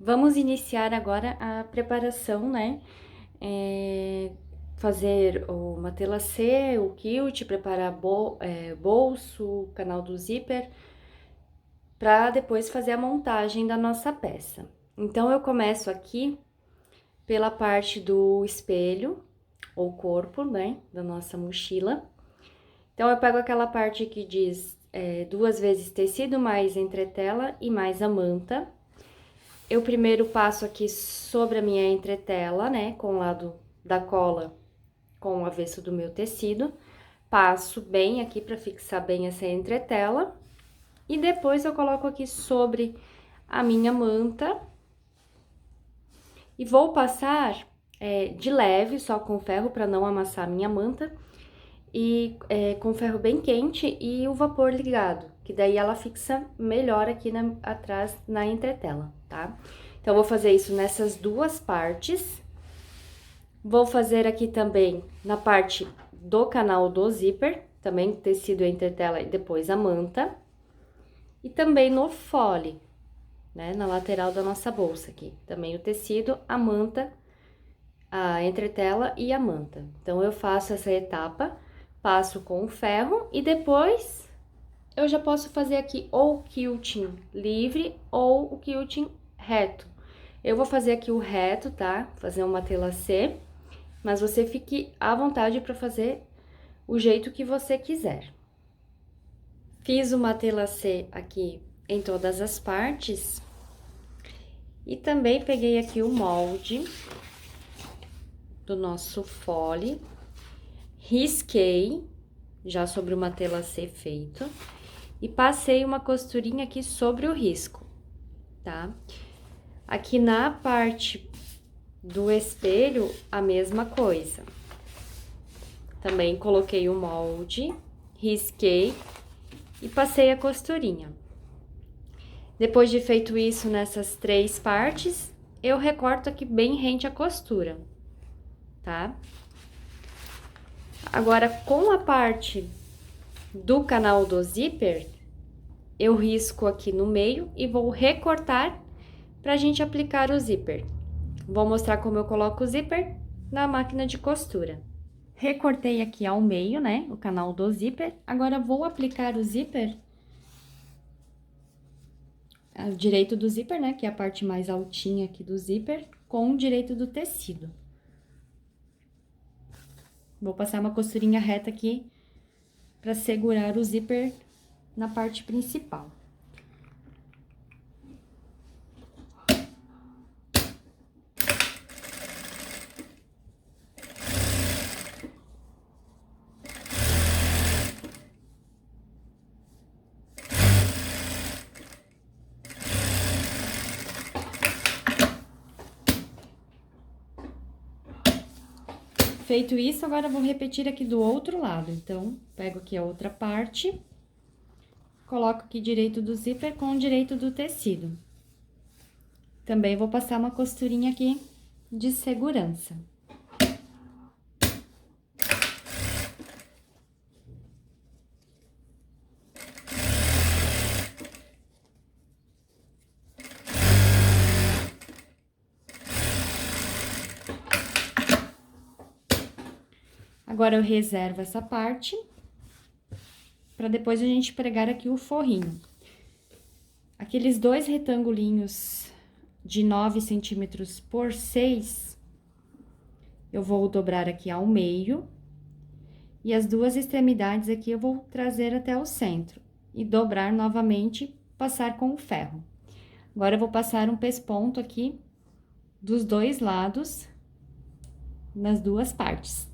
Vamos iniciar agora a preparação, né? Fazer o matelassê, o quilt, preparar bolso, canal do zíper, para depois fazer a montagem da nossa peça. Então, eu começo aqui pela parte do espelho, ou corpo, né, da nossa mochila. Então, eu pego aquela parte que diz 2 vezes tecido, mais entretela e mais a manta. Eu primeiro passo aqui sobre a minha entretela, né, com o lado da cola com o avesso do meu tecido. Passo bem aqui para fixar bem essa entretela. E depois eu coloco aqui sobre a minha manta. E vou passar de leve, só com ferro, para não amassar a minha manta. E com ferro bem quente e o vapor ligado, que daí ela fixa melhor aqui atrás na entretela, tá? Então, vou fazer isso nessas duas partes. Vou fazer aqui também na parte do canal do zíper, também tecido entretela e depois a manta. E também no fole, né, na lateral da nossa bolsa aqui. Também o tecido, a manta, a entretela e a manta. Então, eu faço essa etapa, passo com o ferro e depois eu já posso fazer aqui ou o quilting livre ou o quilting reto. Eu vou fazer aqui o reto, tá? Fazer uma matelassê, mas você fique à vontade para fazer o jeito que você quiser. Fiz o matelassê aqui em todas as partes e também peguei aqui o molde do nosso fole, risquei já sobre o matelassê feito e passei uma costurinha aqui sobre o risco, tá? Aqui na parte do espelho, a mesma coisa. Também coloquei o molde, risquei e passei a costurinha. Depois de feito isso nessas 3 partes, eu recorto aqui bem rente a costura, tá? Agora, com a parte do canal do zíper, eu risco aqui no meio e vou recortar pra gente aplicar o zíper. Vou mostrar como eu coloco o zíper na máquina de costura. Recortei aqui ao meio, né, o canal do zíper. Agora, vou aplicar o zíper, o direito do zíper, né, que é a parte mais altinha aqui do zíper, com o direito do tecido. Vou passar uma costurinha reta aqui para segurar o zíper na parte principal. Feito isso, agora vou repetir aqui do outro lado. Então, pego aqui a outra parte, coloco aqui direito do zíper com o direito do tecido. Também vou passar uma costurinha aqui de segurança. Agora, eu reservo essa parte, para depois a gente pregar aqui o forrinho. Aqueles 2 retangulinhos de 9 centímetros por 6, eu vou dobrar aqui ao meio. E as 2 extremidades aqui eu vou trazer até o centro. E dobrar novamente, passar com o ferro. Agora, eu vou passar um pesponto aqui dos 2 lados, nas 2 partes.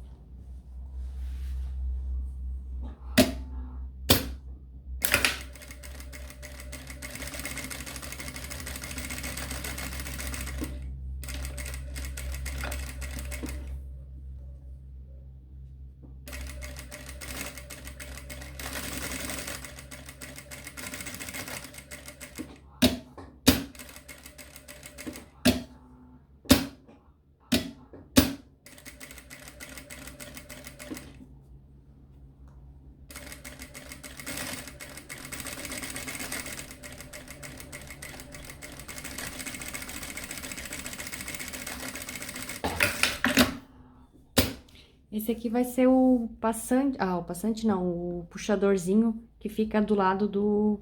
Esse aqui vai ser o passante, o passante não, o puxadorzinho que fica do lado do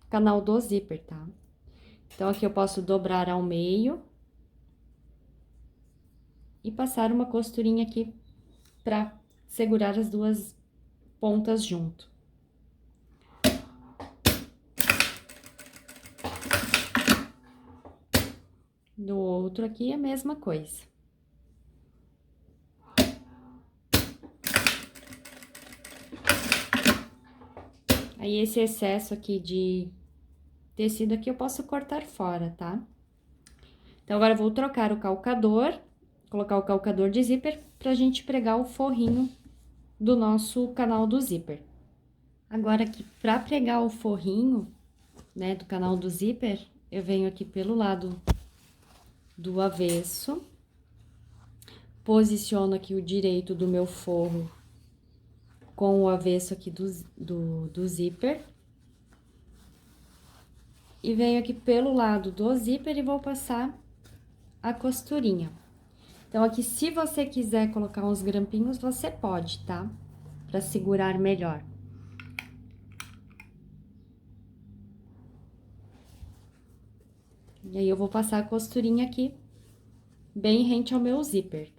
canal do zíper, tá? Então, aqui eu posso dobrar ao meio e passar uma costurinha aqui pra segurar as duas pontas junto. Do outro aqui, a mesma coisa. Aí, esse excesso aqui de tecido aqui, eu posso cortar fora, tá? Então, agora eu vou trocar o calcador, colocar o calcador de zíper pra gente pregar o forrinho do nosso canal do zíper. Agora, aqui, pra pregar o forrinho, né, do canal do zíper, eu venho aqui pelo lado do avesso, posiciono aqui o direito do meu forro com o avesso aqui do zíper. E venho aqui pelo lado do zíper e vou passar a costurinha. Então, aqui, se você quiser colocar uns grampinhos, você pode, tá? Pra segurar melhor. E aí, eu vou passar a costurinha aqui, bem rente ao meu zíper.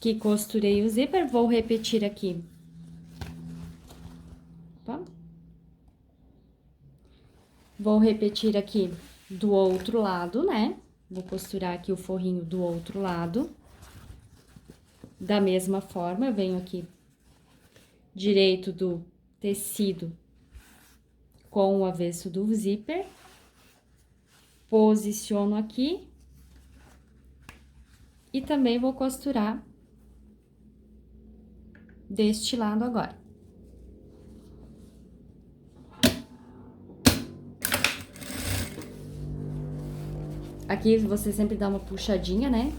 Aqui, costurei o zíper, vou repetir aqui. Opa. Vou repetir aqui do outro lado, né? Vou costurar aqui o forrinho do outro lado. Da mesma forma, eu venho aqui direito do tecido com o avesso do zíper. Posiciono aqui. E também vou costurar deste lado agora. Aqui você sempre dá uma puxadinha, né?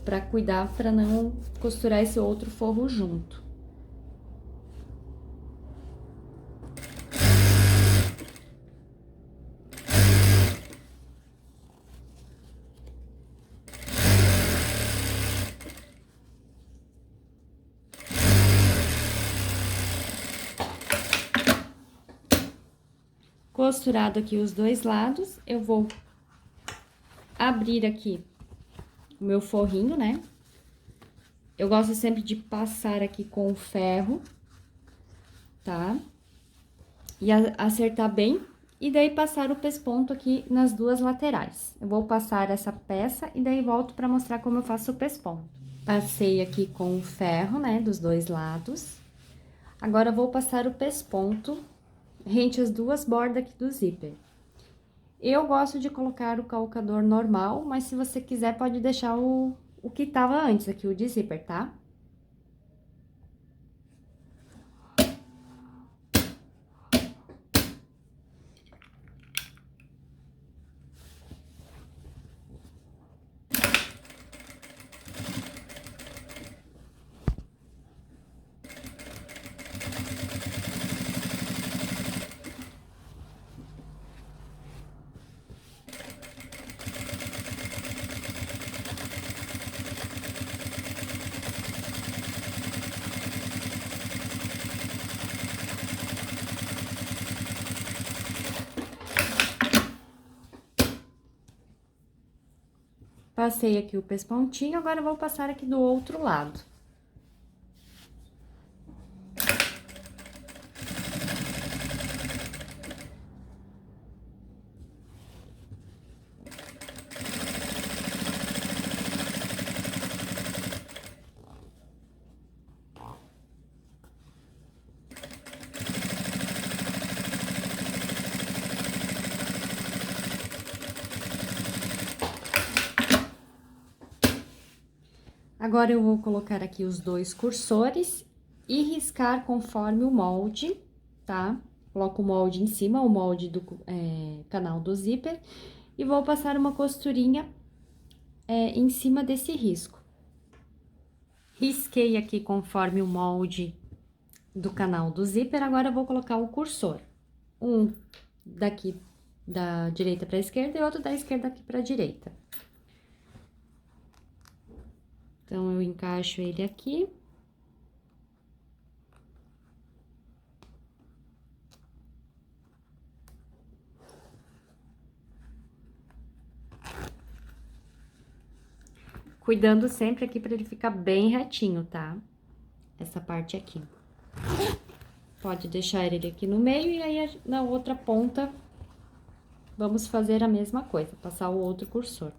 Pra cuidar, pra não costurar esse outro forro junto. Costurado aqui os dois lados, eu vou abrir aqui o meu forrinho, né? Eu gosto sempre de passar aqui com o ferro, tá? E acertar bem, e daí passar o pesponto aqui nas duas laterais. Eu vou passar essa peça e daí volto pra mostrar como eu faço o pesponto. Passei aqui com o ferro, né, dos dois lados. Agora, eu vou passar o pesponto rente as duas bordas aqui do zíper. Eu gosto de colocar o calcador normal, mas se você quiser, pode deixar o que tava antes aqui, o de zíper, tá? Passei aqui o pespontinho, agora eu vou passar aqui do outro lado. Agora, eu vou colocar aqui os 2 cursores e riscar conforme o molde, tá? Coloco o molde em cima, o molde do canal do zíper, e vou passar uma costurinha em cima desse risco. Risquei aqui conforme o molde do canal do zíper, agora eu vou colocar o cursor. Um daqui da direita para a esquerda e outro da esquerda aqui para a direita. Então, eu encaixo ele aqui. Cuidando sempre aqui para ele ficar bem retinho, tá? Essa parte aqui. Pode deixar ele aqui no meio e aí na outra ponta vamos fazer a mesma coisa, passar o outro cursor.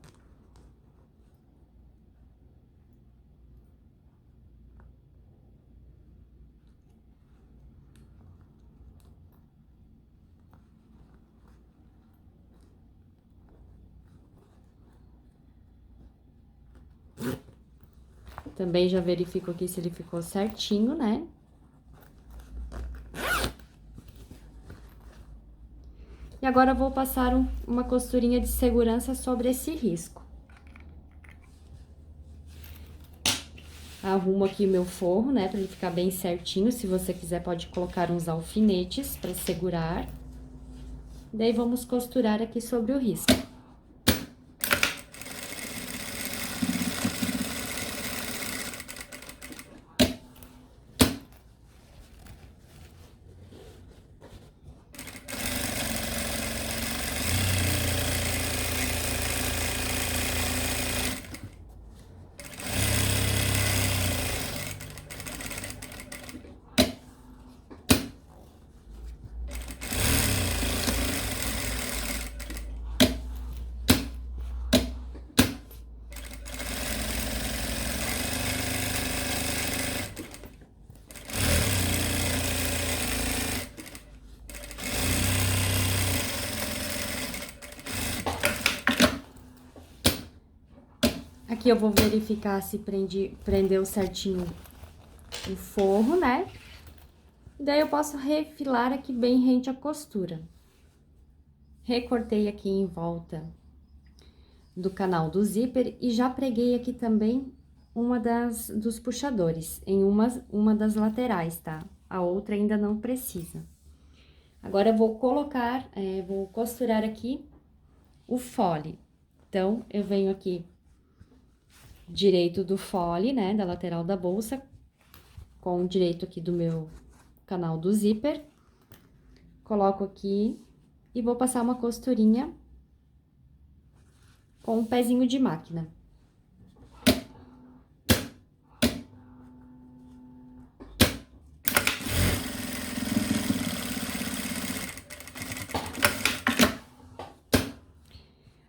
Também já verifico aqui se ele ficou certinho, né? E agora eu vou passar uma costurinha de segurança sobre esse risco. Arrumo aqui o meu forro, né, pra ele ficar bem certinho. Se você quiser, pode colocar uns alfinetes pra segurar. Daí, vamos costurar aqui sobre o risco. Aqui eu vou verificar se prendeu certinho o forro, né? Daí, eu posso refilar aqui bem rente à costura. Recortei aqui em volta do canal do zíper e já preguei aqui também dos puxadores, em uma das laterais, tá? A outra ainda não precisa. Agora, eu vou vou costurar aqui o fole. Então, eu venho aqui direito do fole, né, da lateral da bolsa, com o direito aqui do meu canal do zíper. Coloco aqui e vou passar uma costurinha com um pezinho de máquina.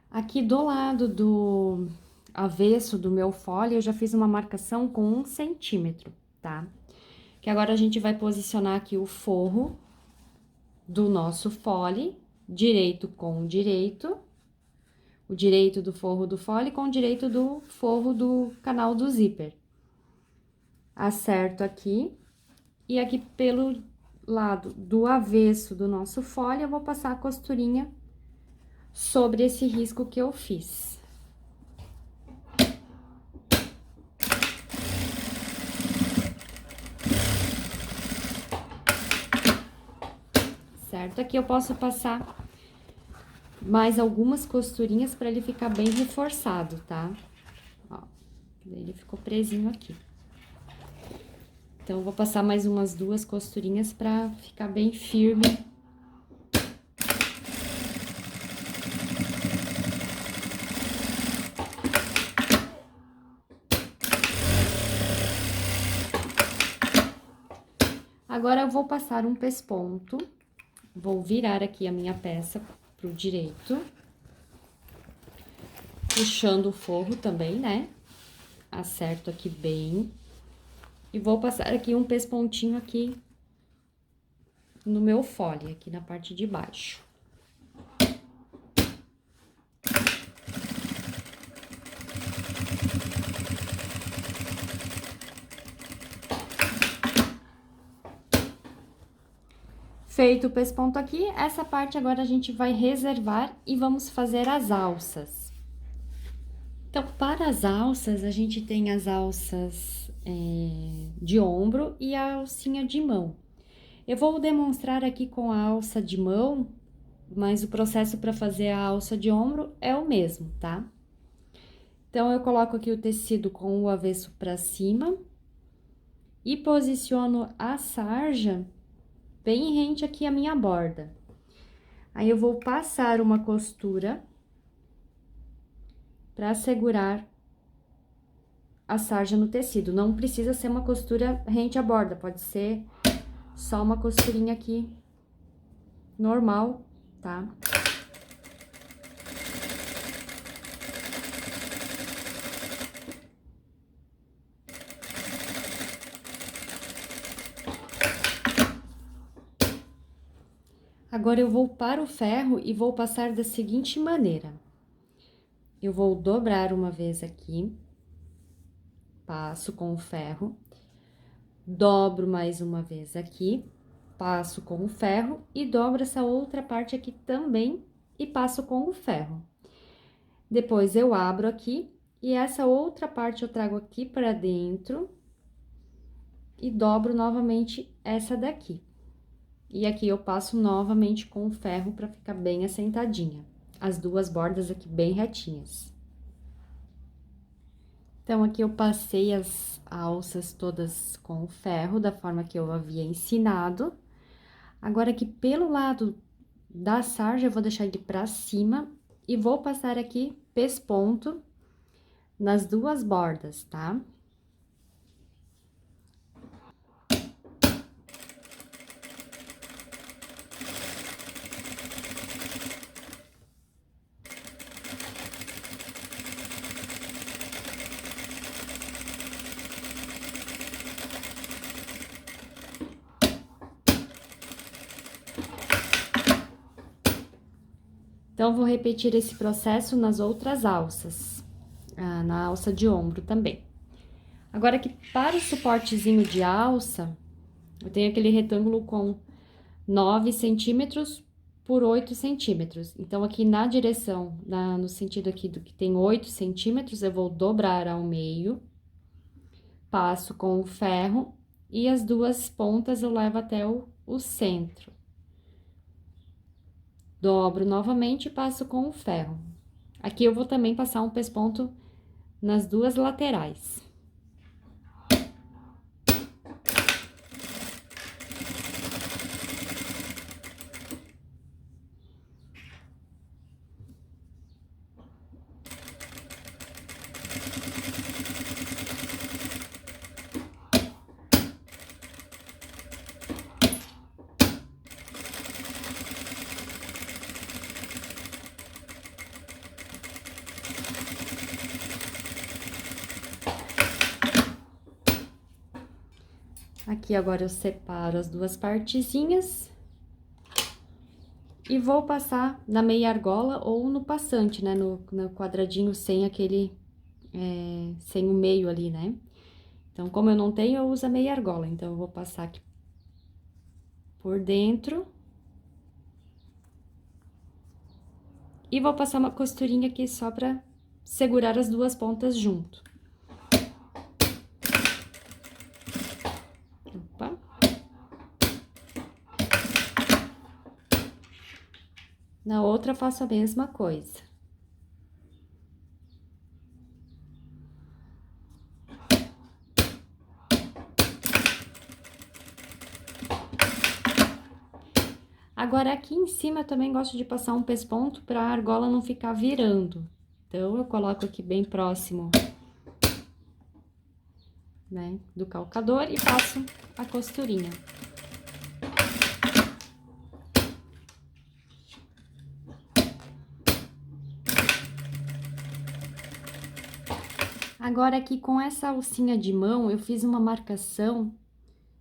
Aqui do lado do avesso do meu fole, eu já fiz uma marcação com 1 centímetro, tá? Que agora a gente vai posicionar aqui o forro do nosso fole, direito com direito, o direito do forro do fole com o direito do forro do canal do zíper. Acerto aqui, e aqui pelo lado do avesso do nosso fole, eu vou passar a costurinha sobre esse risco que eu fiz. Certo? Aqui eu posso passar mais algumas costurinhas para ele ficar bem reforçado, tá? Ó, ele ficou presinho aqui. Então, eu vou passar mais umas 2 costurinhas para ficar bem firme. Agora, eu vou passar um pesponto. Vou virar aqui a minha peça pro direito, puxando o forro também, né? Acerto aqui bem. E vou passar aqui um pespontinho aqui no meu fole, aqui na parte de baixo. Feito o pesponto aqui, essa parte agora a gente vai reservar e vamos fazer as alças. Então, para as alças, a gente tem as alças de ombro e a alcinha de mão. Eu vou demonstrar aqui com a alça de mão, mas o processo para fazer a alça de ombro é o mesmo, tá? Então, eu coloco aqui o tecido com o avesso para cima e posiciono a sarja bem rente aqui à minha borda. Aí, eu vou passar uma costura para segurar a sarja no tecido. Não precisa ser uma costura rente à borda, pode ser só uma costurinha aqui normal, tá? Agora, eu vou para o ferro e vou passar da seguinte maneira. Eu vou dobrar uma vez aqui, passo com o ferro, dobro mais uma vez aqui, passo com o ferro e dobro essa outra parte aqui também e passo com o ferro. Depois, eu abro aqui e essa outra parte eu trago aqui para dentro e dobro novamente essa daqui. E aqui eu passo novamente com o ferro para ficar bem assentadinha. As duas bordas aqui bem retinhas. Então, aqui eu passei as alças todas com o ferro, da forma que eu havia ensinado. Agora, aqui pelo lado da sarja, eu vou deixar ele pra cima e vou passar aqui pesponto nas duas bordas, tá? Então, vou repetir esse processo nas outras alças, na alça de ombro também. Agora, aqui para o suportezinho de alça, eu tenho aquele retângulo com 9 centímetros por 8 centímetros. Então, aqui na direção, no sentido aqui do que tem 8 centímetros, eu vou dobrar ao meio, passo com o ferro e as duas pontas eu levo até o centro. Dobro novamente e passo com o ferro. Aqui eu vou também passar um pesponto nas duas laterais. Aqui agora eu separo as duas partezinhas e vou passar na meia argola ou no passante, né? No quadradinho sem aquele, sem o meio ali, né? Então, como eu não tenho, eu uso a meia argola. Então, eu vou passar aqui por dentro. E vou passar uma costurinha aqui só pra segurar as duas pontas junto. Opa. Na outra, faço a mesma coisa. Agora, aqui em cima, eu também gosto de passar um pesponto pra argola não ficar virando. Então, eu coloco aqui bem próximo, né, do calcador e passo a costurinha. Agora, aqui com essa alcinha de mão, eu fiz uma marcação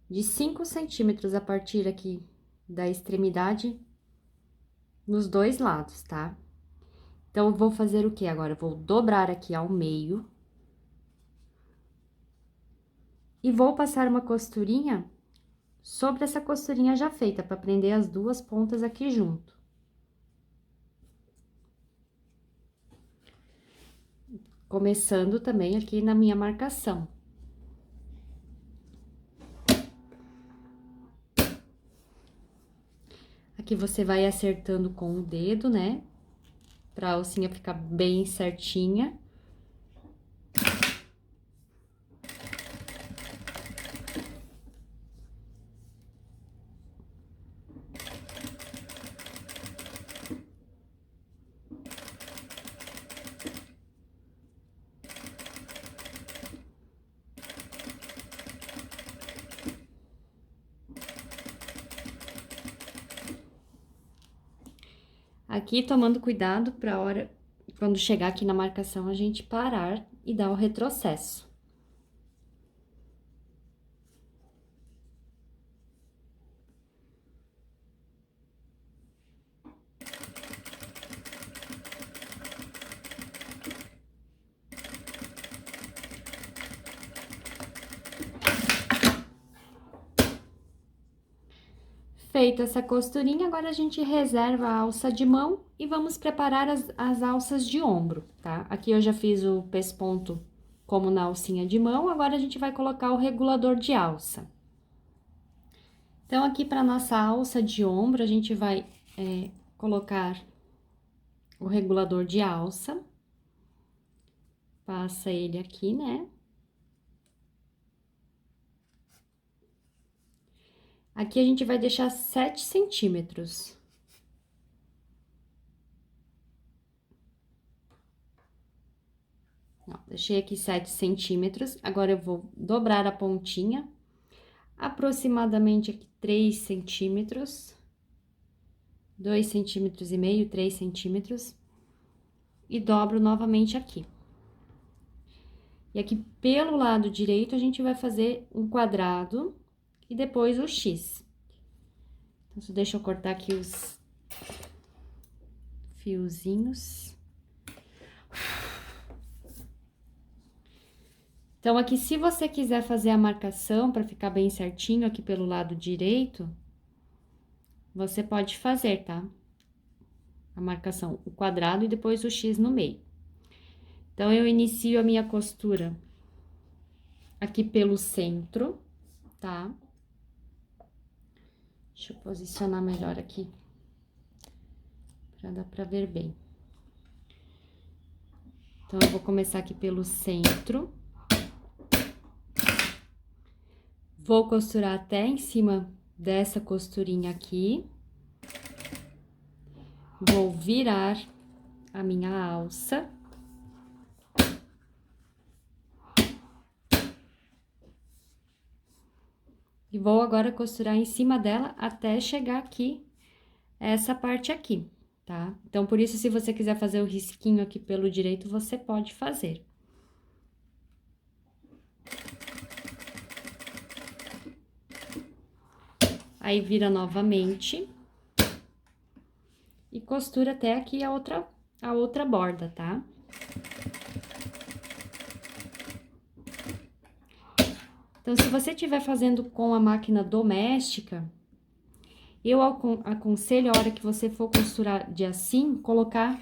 de 5 centímetros a partir aqui da extremidade nos dois lados, tá? Então, eu vou fazer o quê agora? Eu vou dobrar aqui ao meio. E vou passar uma costurinha sobre essa costurinha já feita, para prender as duas pontas aqui junto. Começando também aqui na minha marcação. Aqui você vai acertando com o dedo, né? Pra alcinha ficar bem certinha. Aqui, tomando cuidado pra hora, quando chegar aqui na marcação, a gente parar e dar o retrocesso. Feita essa costurinha, agora a gente reserva a alça de mão e vamos preparar as alças de ombro, tá? Aqui eu já fiz o pesponto como na alcinha de mão, agora a gente vai colocar o regulador de alça. Então, aqui para nossa alça de ombro, a gente vai colocar o regulador de alça. Passa ele aqui, né? Aqui a gente vai deixar 7 centímetros. Ó, deixei aqui 7 centímetros. Agora, eu vou dobrar a pontinha, aproximadamente aqui 3 centímetros. 2,5 centímetros, 3 centímetros. E dobro novamente aqui. E aqui, pelo lado direito, a gente vai fazer um quadrado e depois o X. Então, só deixa eu cortar aqui os fiozinhos. Então, aqui, se você quiser fazer a marcação para ficar bem certinho aqui pelo lado direito, você pode fazer, tá? A marcação, o quadrado e depois o X no meio. Então, eu inicio a minha costura aqui pelo centro, tá? Deixa eu posicionar melhor aqui, pra dar pra ver bem. Então, eu vou começar aqui pelo centro. Vou costurar até em cima dessa costurinha aqui. Vou virar a minha alça. E vou agora costurar em cima dela até chegar aqui, essa parte aqui, tá? Então, por isso, se você quiser fazer o risquinho aqui pelo direito, você pode fazer. Aí, vira novamente. E costura até aqui a outra borda, tá? Então, se você estiver fazendo com a máquina doméstica, eu aconselho, a hora que você for costurar de assim, colocar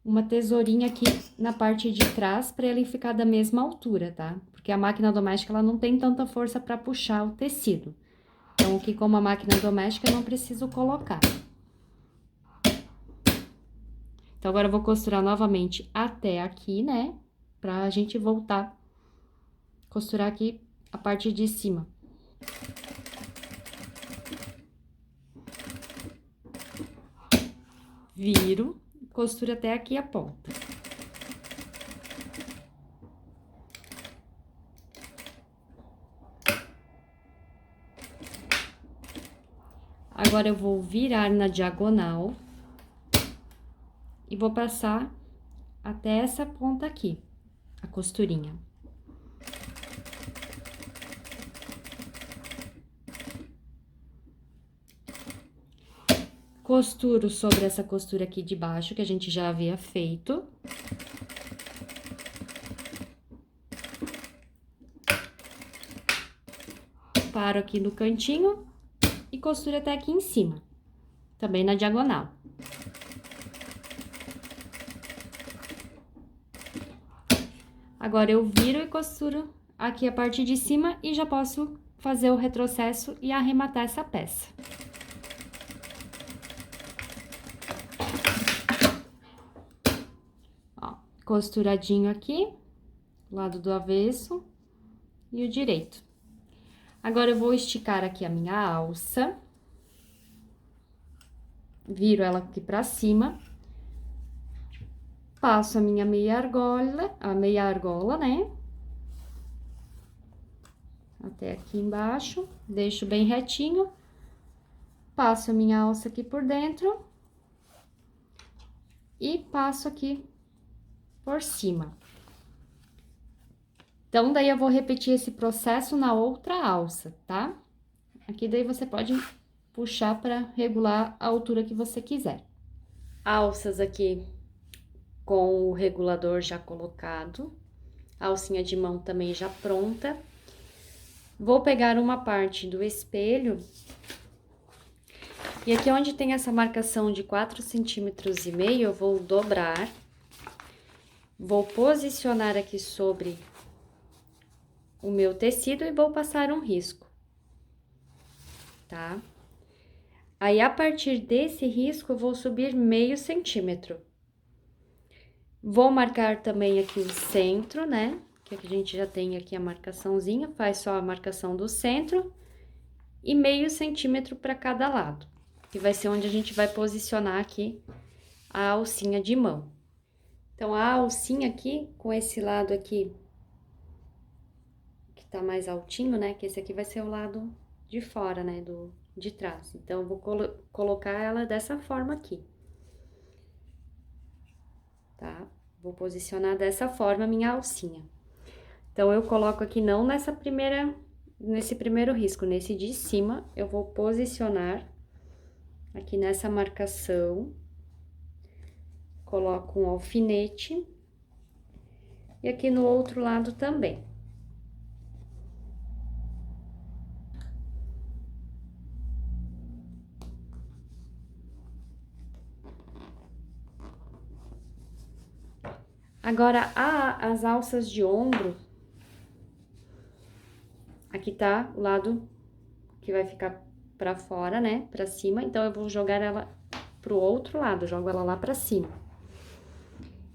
uma tesourinha aqui na parte de trás, para ele ficar da mesma altura, tá? Porque a máquina doméstica, ela não tem tanta força para puxar o tecido. Então, aqui, como a máquina doméstica, eu não preciso colocar. Então, agora eu vou costurar novamente até aqui, né? Pra gente voltar, costurar aqui a parte de cima. Viro, costuro até aqui a ponta. Agora, eu vou virar na diagonal e vou passar até essa ponta aqui, a costurinha. Costuro sobre essa costura aqui de baixo, que a gente já havia feito. Paro aqui no cantinho e costure até aqui em cima, também na diagonal. Agora, eu viro e costuro aqui a parte de cima e já posso fazer o retrocesso e arrematar essa peça. Ó, costuradinho aqui, lado do avesso e o direito. Agora, eu vou esticar aqui a minha alça. Viro ela aqui pra cima. Passo a minha meia argola, né? Até aqui embaixo, deixo bem retinho. Passo a minha alça aqui por dentro. E passo aqui por cima. Então, daí eu vou repetir esse processo na outra alça, tá? Aqui daí você pode puxar para regular a altura que você quiser. Alças aqui com o regulador já colocado, a alcinha de mão também já pronta. Vou pegar uma parte do espelho, e aqui onde tem essa marcação de 4,5 centímetros, eu vou dobrar, vou posicionar aqui sobre o meu tecido e vou passar um risco, tá? Aí, a partir desse risco, eu vou subir 0,5 centímetro. Vou marcar também aqui o centro, né? Que a gente já tem aqui a marcaçãozinha, faz só a marcação do centro e 0,5 centímetro para cada lado, que vai ser onde a gente vai posicionar aqui a alcinha de mão. Então, a alcinha aqui, com esse lado aqui, que tá mais altinho, né? Que esse aqui vai ser o lado de fora, né? De trás. Então, eu vou colocar ela dessa forma aqui. Tá? Vou posicionar dessa forma a minha alcinha. Então, eu coloco aqui não nesse primeiro risco, nesse de cima, eu vou posicionar aqui nessa marcação. Coloco um alfinete. E aqui no outro lado também. Agora, as alças de ombro, aqui tá o lado que vai ficar pra fora, né, pra cima, então eu vou jogar ela pro outro lado, jogo ela lá pra cima.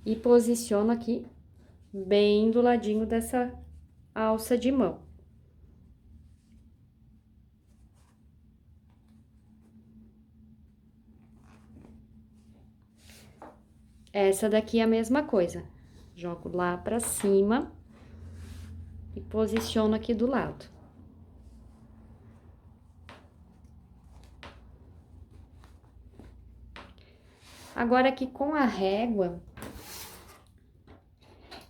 E posiciono aqui bem do ladinho dessa alça de mão. Essa daqui é a mesma coisa. Jogo lá pra cima e posiciono aqui do lado. Agora, aqui com a régua,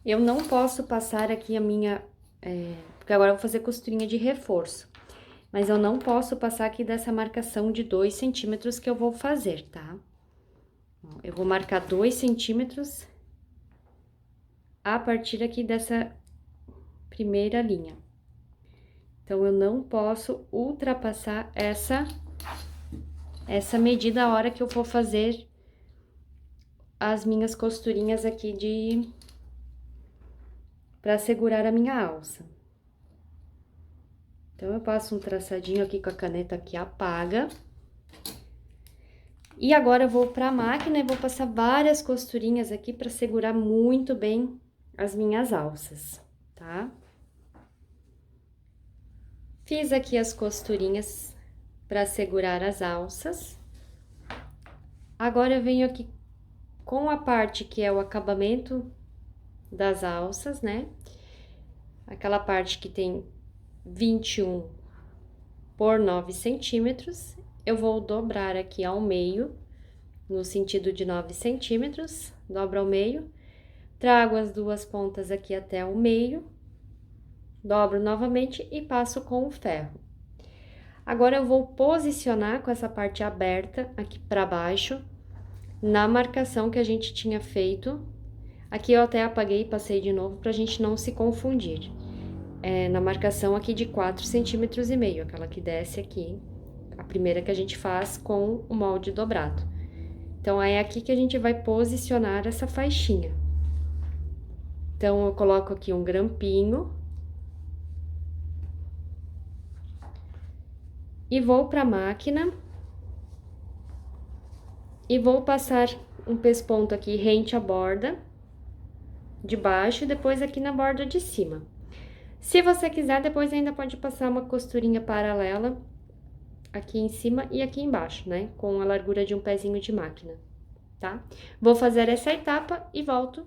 eu não posso passar aqui a minha... porque agora eu vou fazer costurinha de reforço. Mas eu não posso passar aqui dessa marcação de 2 centímetros que eu vou fazer, tá? Eu vou marcar 2 centímetros a partir aqui dessa primeira linha. Então, eu não posso ultrapassar essa medida a hora que eu for fazer as minhas costurinhas aqui pra segurar a minha alça. Então, eu passo um traçadinho aqui com a caneta que apaga. E agora, eu vou pra máquina e vou passar várias costurinhas aqui pra segurar muito bem as minhas alças, tá? Fiz aqui as costurinhas pra segurar as alças. Agora, eu venho aqui com a parte que é o acabamento das alças, né? Aquela parte que tem 21 por 9 centímetros. Eu vou dobrar aqui ao meio, no sentido de 9 centímetros, dobro ao meio, trago as duas pontas aqui até o meio, dobro novamente e passo com o ferro. Agora, eu vou posicionar com essa parte aberta aqui pra baixo, na marcação que a gente tinha feito. Aqui eu até apaguei e passei de novo pra gente não se confundir. Na marcação aqui de 4,5 centímetros, aquela que desce aqui, A primeira que a gente faz com o molde dobrado. Então, é aqui que a gente vai posicionar essa faixinha. Então, eu coloco aqui um grampinho. E vou pra máquina. E vou passar um pesponto aqui rente à borda de baixo e depois aqui na borda de cima. Se você quiser, depois ainda pode passar uma costurinha paralela aqui em cima e aqui embaixo, né? Com a largura de um pezinho de máquina, tá? Vou fazer essa etapa e volto.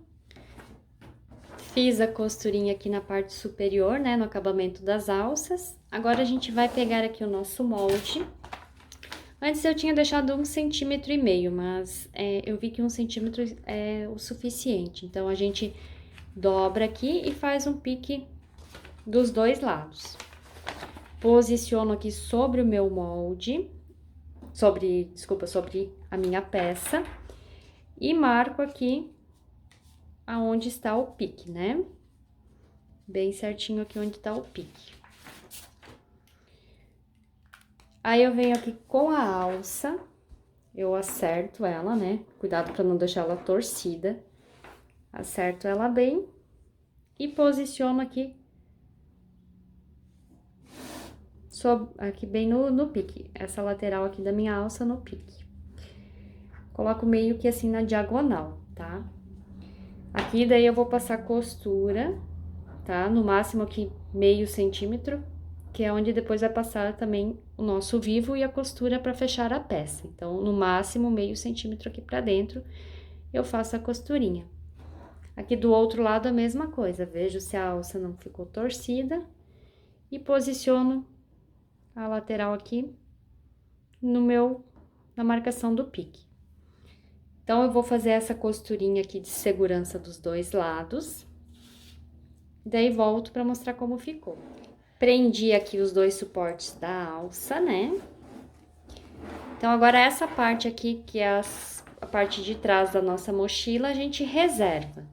Fiz a costurinha aqui na parte superior, né? No acabamento das alças. Agora, a gente vai pegar aqui o nosso molde. Antes eu tinha deixado 1,5 cm, mas eu vi que 1 centímetro é o suficiente. Então, a gente dobra aqui e faz um pique dos dois lados. Posiciono aqui sobre o meu molde, sobre a minha peça. E marco aqui aonde está o pique, né? Bem certinho aqui onde tá o pique. Aí, eu venho aqui com a alça, eu acerto ela, né? Cuidado pra não deixar ela torcida. Acerto ela bem e posiciono aqui, aqui bem no pique. Essa lateral aqui da minha alça no pique. Coloco meio que assim na diagonal, tá? Aqui, daí, eu vou passar costura, tá? No máximo aqui, meio centímetro. Que é onde depois vai passar também o nosso vivo e a costura para fechar a peça. Então, no máximo, meio centímetro aqui pra dentro, eu faço a costurinha. Aqui do outro lado, a mesma coisa. Vejo se a alça não ficou torcida e posiciono a lateral aqui na marcação do pique. Então, eu vou fazer essa costurinha aqui de segurança dos dois lados. Daí, volto para mostrar como ficou. Prendi aqui os dois suportes da alça, né? Então, agora essa parte aqui, que é a parte de trás da nossa mochila, a gente reserva.